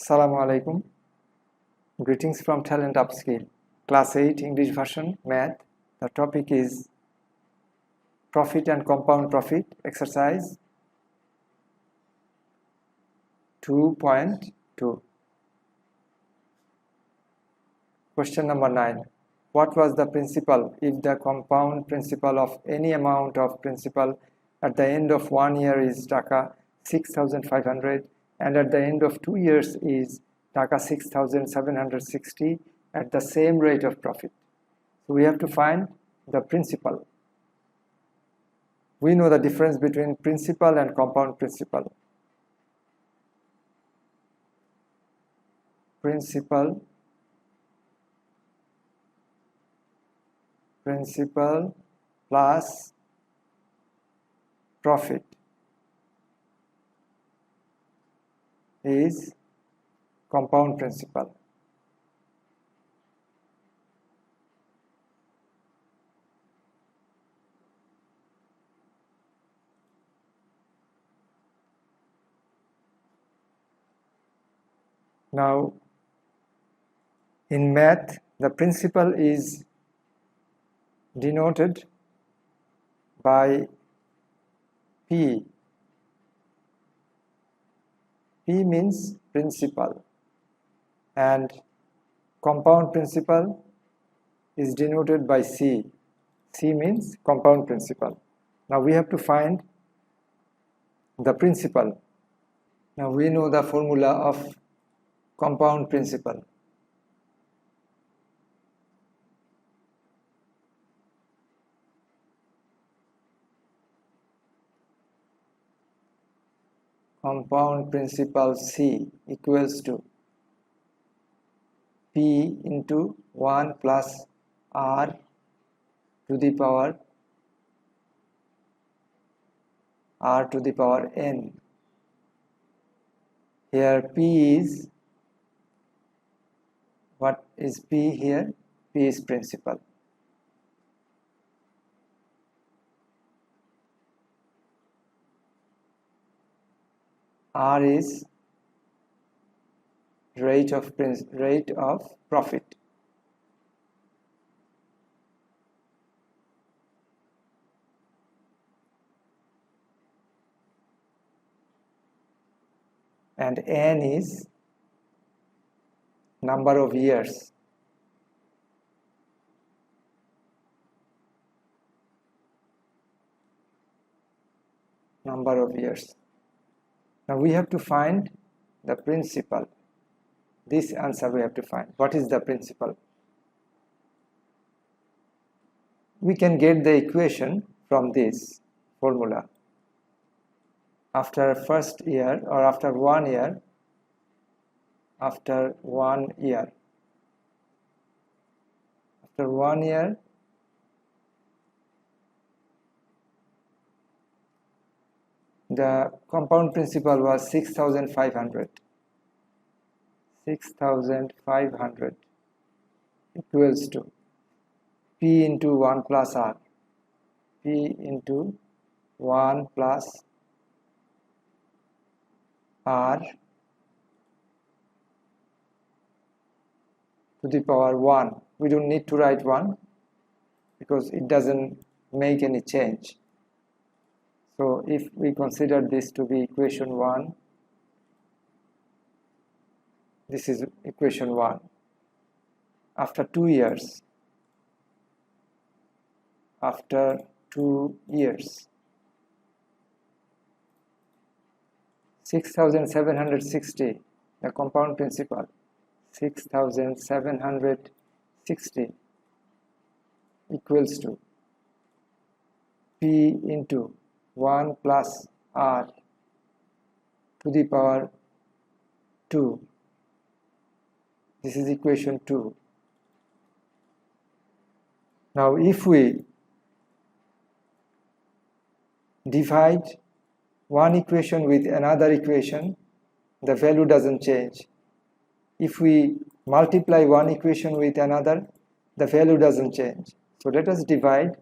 Assalamu alaikum. Greetings from Talent Upskill. Class 8 English version Math. The topic is Profit and Compound Profit exercise 2.2. Question number 9. What was the principal if the compound principal of any amount of principal at the end of 1 year is taka 6,500 and at the end of 2 years is taka 6,760 at the same rate of profit? So we have to find the principal. We know the difference between principal and compound principal. Principal plus profit is compound principal. Now, in math, the principal is denoted by P. P means principal, and compound principal is denoted by C. C means compound principal. Now we have to find the principal. Now we know the formula of compound principal. Compound principal C equals to P into 1 plus R to the power n. Here P is, what is P here? P is principal. R is rate of profit. And N is number of years. Number of years. Now we have to find the principal. This answer we have to find. What is the principal? We can get the equation from this formula. After first year or after 1 year, after 1 year, the compound principal was 6,500. 6,500 equals to P into 1 plus R. P into 1 plus R to the power 1. We don't need to write 1 because it doesn't make any change. So if we consider this to be equation 1, this is equation 1. After 2 years, 6,760, the compound principal, 6,760 equals to P into 1 plus R to the power 2. This is equation 2. Now if we divide one equation with another equation, the value doesn't change. If we multiply one equation with another, the value doesn't change. So let us divide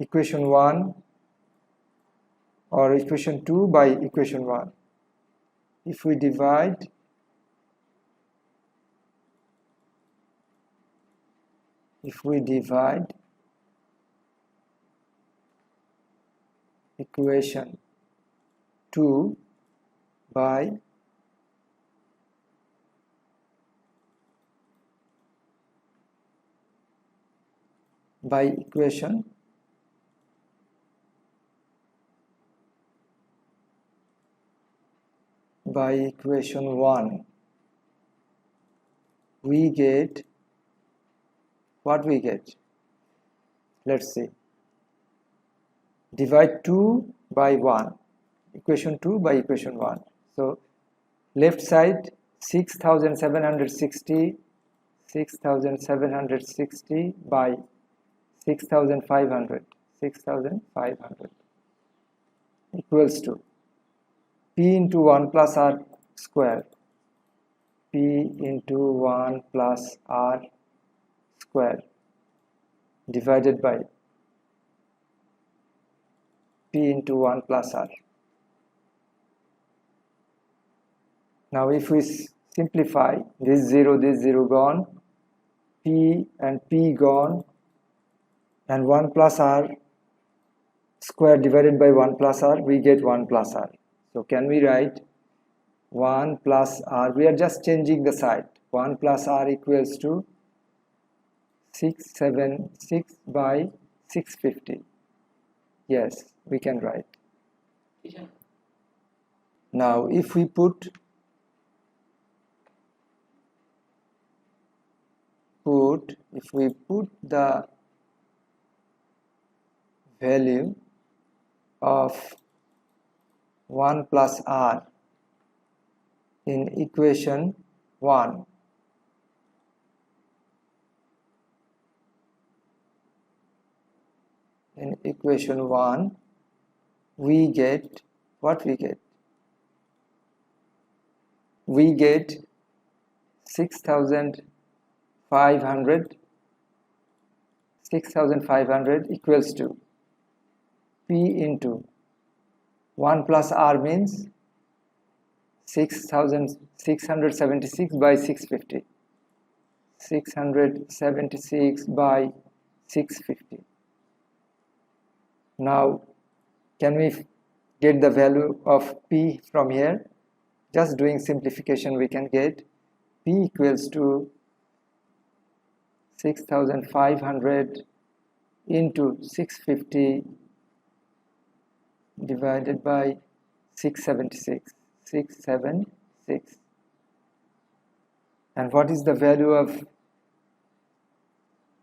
equation 1 or equation 2 by equation 1. if we divide equation 2 by equation 1, we get what we get. Let's see. Divide 2 by 1, equation 2 by equation 1. So left side 6760 by 6500 equals to p into 1 plus r square, p into 1 plus r square divided by p into 1 plus r. Now if we simplify, this 0 gone, p and p gone, and 1 plus r square divided by 1 plus r, we get 1 plus r. So can we write 1 plus r, we are just changing the side, 1 plus r equals to 676 by 650. Yes, we can write. Now if we put the value of 1 plus r in equation 1, we get what we get. We get 6500 equals to p into 1 plus r means 676 by 650. 676 by 650. Now can we get the value of p from here? Just doing simplification we can get p equals to 6500 into 650 divided by 676. And what is the value of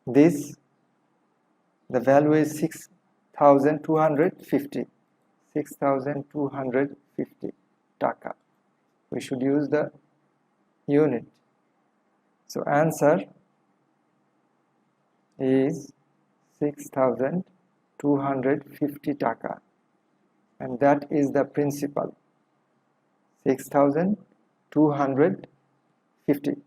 this? The value is 6250. 6250 taka. We should use the unit. So answer is 6250 taka, and that is the principal. 6250.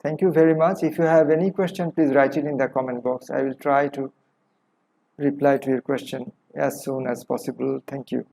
Thank you very much. If you have any question, please write it in the comment box. I will try to reply to your question as soon as possible. Thank you.